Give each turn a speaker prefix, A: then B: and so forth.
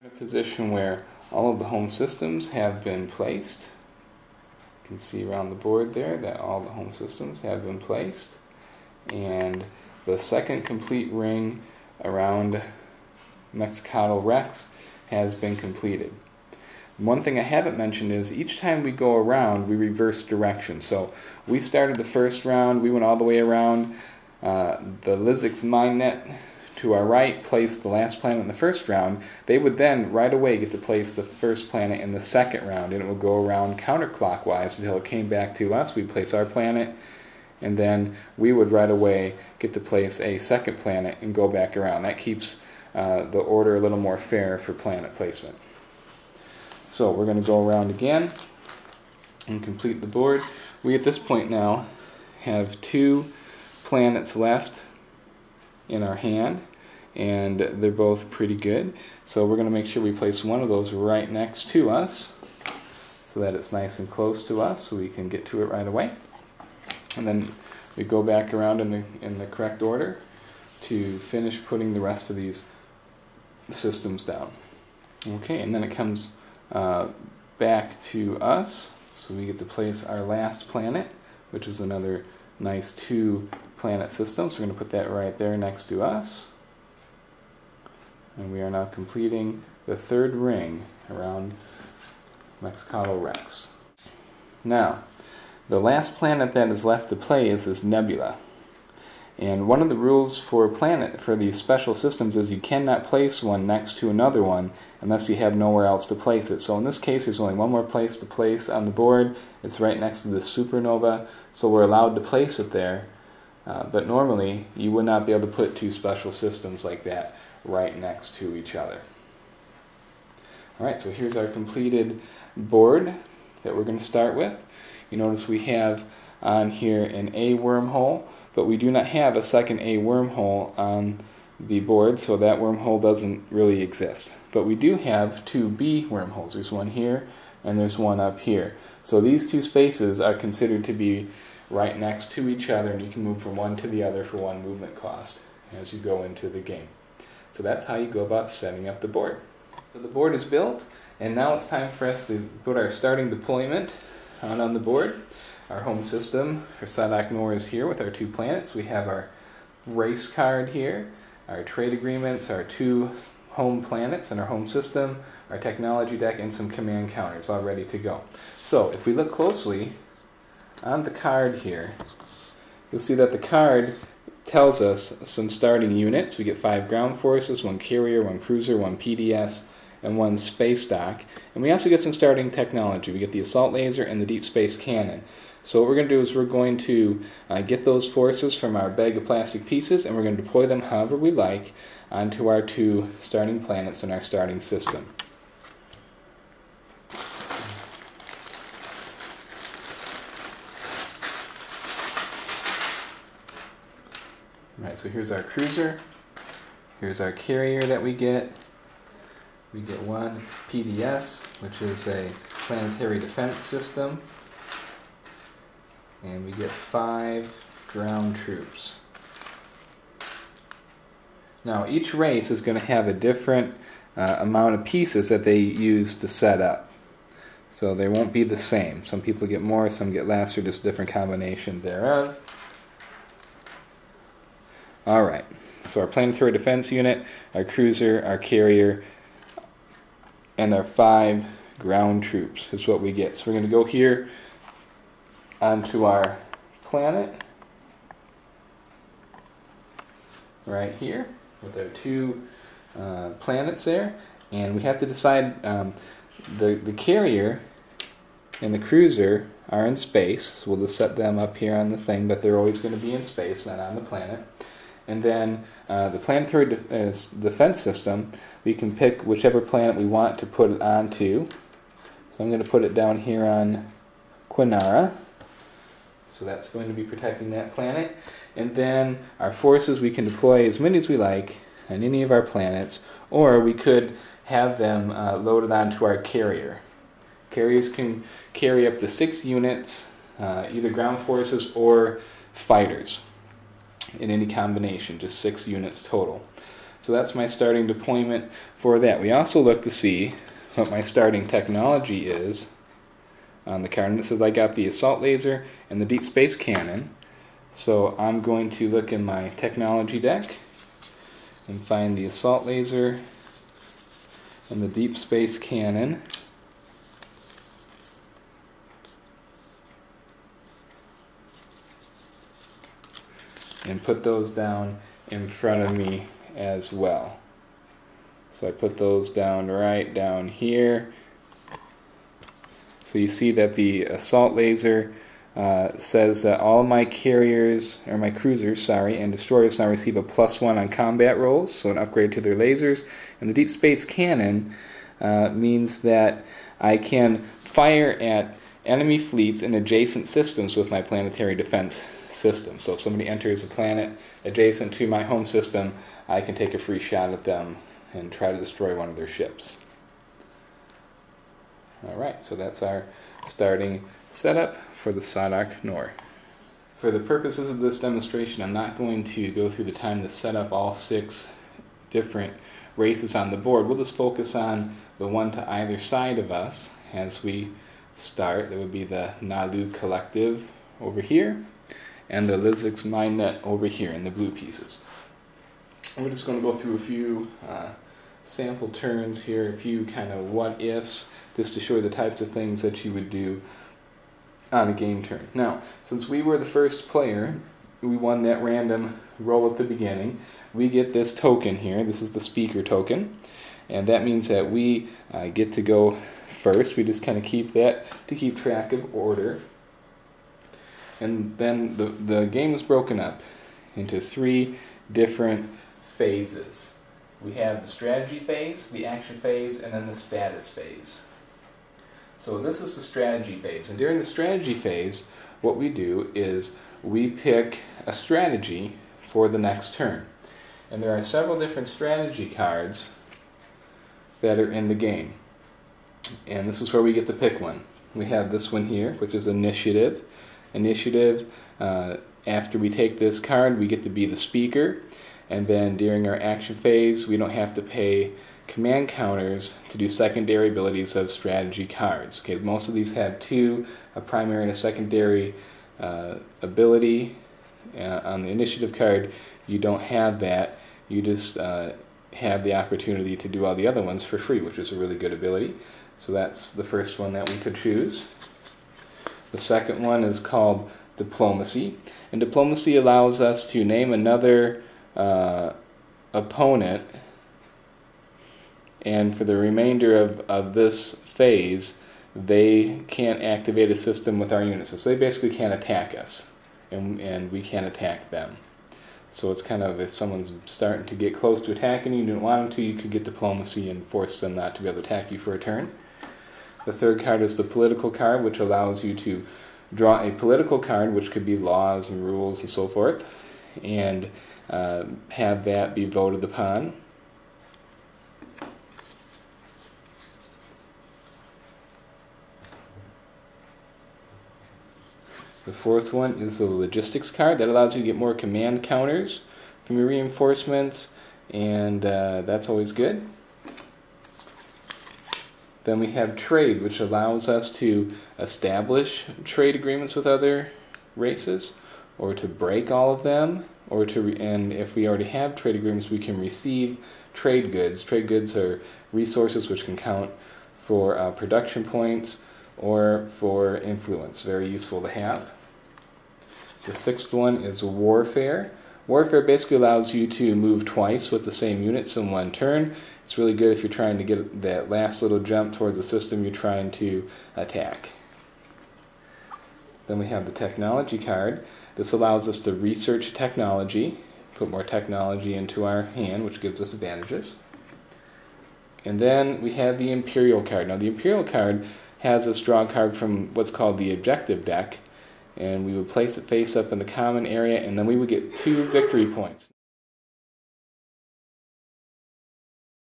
A: In a position where all of the home systems have been placed. You can see around the board there that all the home systems have been placed. And the second complete ring around Mexicatl Rex has been completed. One thing I haven't mentioned is each time we go around, we reverse direction. So we started the first round, we went all the way around the Lizix mine net to our right, placed the last planet in the first round. They would then right away get to place the first planet in the second round, and it would go around counterclockwise until it came back to us. We'd place our planet, and then we would right away get to place a second planet and go back around. That keeps the order a little more fair for planet placement. So we're going to go around again and complete the board. We at this point now have 2 planets left in our hand, and they're both pretty good. So we're going to make sure we place one of those right next to us so that it's nice and close to us so we can get to it right away. And then we go back around in the correct order to finish putting the rest of these systems down. Okay, and then it comes back to us, so we get to place our last planet, which is another nice 2 planet system. So we're going to put that right there next to us. And we are now completing the 3rd ring around Mexicatl Rex. Now, the last planet that is left to play is this nebula. And one of the rules for these special systems is you cannot place one next to another one unless you have nowhere else to place it. So in this case, there's only one more place to place on the board. It's right next to the supernova, so we're allowed to place it there. But normally, you would not be able to put 2 special systems like that right next to each other. Alright, so here's our completed board that we're going to start with. You notice we have on here an A wormhole, but we do not have a second A wormhole on the board, so that wormhole doesn't really exist. But we do have 2 B wormholes. There's one here, and there's one up here. So these 2 spaces are considered to be right next to each other, and you can move from one to the other for 1 movement cost as you go into the game. So that's how you go about setting up the board. So the board is built, and now it's time for us to put our starting deployment on the board. Our home system for Sadak Noor is here with our 2 planets. We have our race card here, our trade agreements, our 2 home planets and our home system, our technology deck, and some command counters all ready to go. So if we look closely on the card here, you'll see that the card tells us some starting units. We get 5 ground forces, 1 carrier, 1 cruiser, 1 PDS, and 1 space dock. And we also get some starting technology. We get the assault laser and the deep space cannon. So what we're going to do is we're going to get those forces from our bag of plastic pieces, and we're going to deploy them however we like onto our 2 starting planets in our starting system. Alright, so here's our cruiser, here's our carrier that we get. We get 1 PDS, which is a planetary defense system, and we get 5 ground troops. Now each race is going to have a different amount of pieces that they use to set up. So they won't be the same. Some people get more, some get less, or just a different combination thereof. Alright, so our planetary defense unit, our cruiser, our carrier, and our 5 ground troops is what we get. So we're going to go here onto our planet, right here, with our 2 planets there, and we have to decide the carrier and the cruiser are in space, so we'll just set them up here on the thing, but they're always going to be in space, not on the planet. And then the planetary defense system, we can pick whichever planet we want to put it onto. So I'm going to put it down here on Quinara. So that's going to be protecting that planet. And then our forces, we can deploy as many as we like on any of our planets, or we could have them loaded onto our carrier. Carriers can carry up to 6 units, either ground forces or fighters, in any combination, just 6 units total. So that's my starting deployment for that. We also look to see what my starting technology is on the card. And this is, I got the assault laser and the deep space cannon. So I'm going to look in my technology deck and find the assault laser and the deep space cannon. And put those down in front of me as well. So I put those down right down here. So you see that the assault laser says that all my carriers, or my cruisers, and destroyers now receive a +1 on combat rolls, so an upgrade to their lasers. And the deep space cannon means that I can fire at enemy fleets in adjacent systems with my planetary defense system. So if somebody enters a planet adjacent to my home system, I can take a free shot at them and try to destroy one of their ships. Alright, so that's our starting setup for the Sadak Nor. For the purposes of this demonstration, I'm not going to go through the time to set up all 6 different races on the board. We'll just focus on the one to either side of us as we start. That would be the Nalu Collective over here, and the Lizix Mindnet over here in the blue pieces. We're just going to go through a few sample turns here, a few kind of what-ifs, just to show you the types of things that you would do on a game turn. Now, since we were the first player, we won that random roll at the beginning, we get this token here. This is the speaker token, and that means that we get to go first. We just kind of keep that to keep track of order. And then the game is broken up into 3 different phases. We have the strategy phase, the action phase, and then the status phase. So this is the strategy phase. And during the strategy phase, what we do is we pick a strategy for the next turn. And there are several different strategy cards that are in the game. And this is where we get to pick one. We have this one here, which is Initiative. Initiative, after we take this card, we get to be the speaker, and then during our action phase, we don't have to pay command counters to do secondary abilities of strategy cards. Okay, most of these have 2, a primary and a secondary ability. On the initiative card, you don't have that. You just have the opportunity to do all the other ones for free, which is a really good ability. So that's the first one that we could choose. The second one is called Diplomacy, and Diplomacy allows us to name another opponent, and for the remainder of this phase, they can't activate a system with our units. So they basically can't attack us, and we can't attack them. So it's kind of, if someone's starting to get close to attacking you, you don't want them to, you could get Diplomacy and force them not to be able to attack you for a turn. The third card is the Political card, which allows you to draw a political card, which could be laws and rules and so forth, and have that be voted upon. The fourth one is the Logistics card. That allows you to get more command counters from your reinforcements, and that's always good. Then we have Trade, which allows us to establish trade agreements with other races, or to break all of them, or and if we already have trade agreements, we can receive trade goods. Trade goods are resources which can count for production points or for influence. Very useful to have. The sixth one is Warfare. Warfare basically allows you to move twice with the same units in one turn. It's really good if you're trying to get that last little jump towards the system you're trying to attack. Then we have the Technology card. This allows us to research technology, put more technology into our hand, which gives us advantages. And then we have the Imperial card. Now the Imperial card has us draw a card from what's called the Objective deck, and we would place it face up in the common area, and then we would get 2 victory points.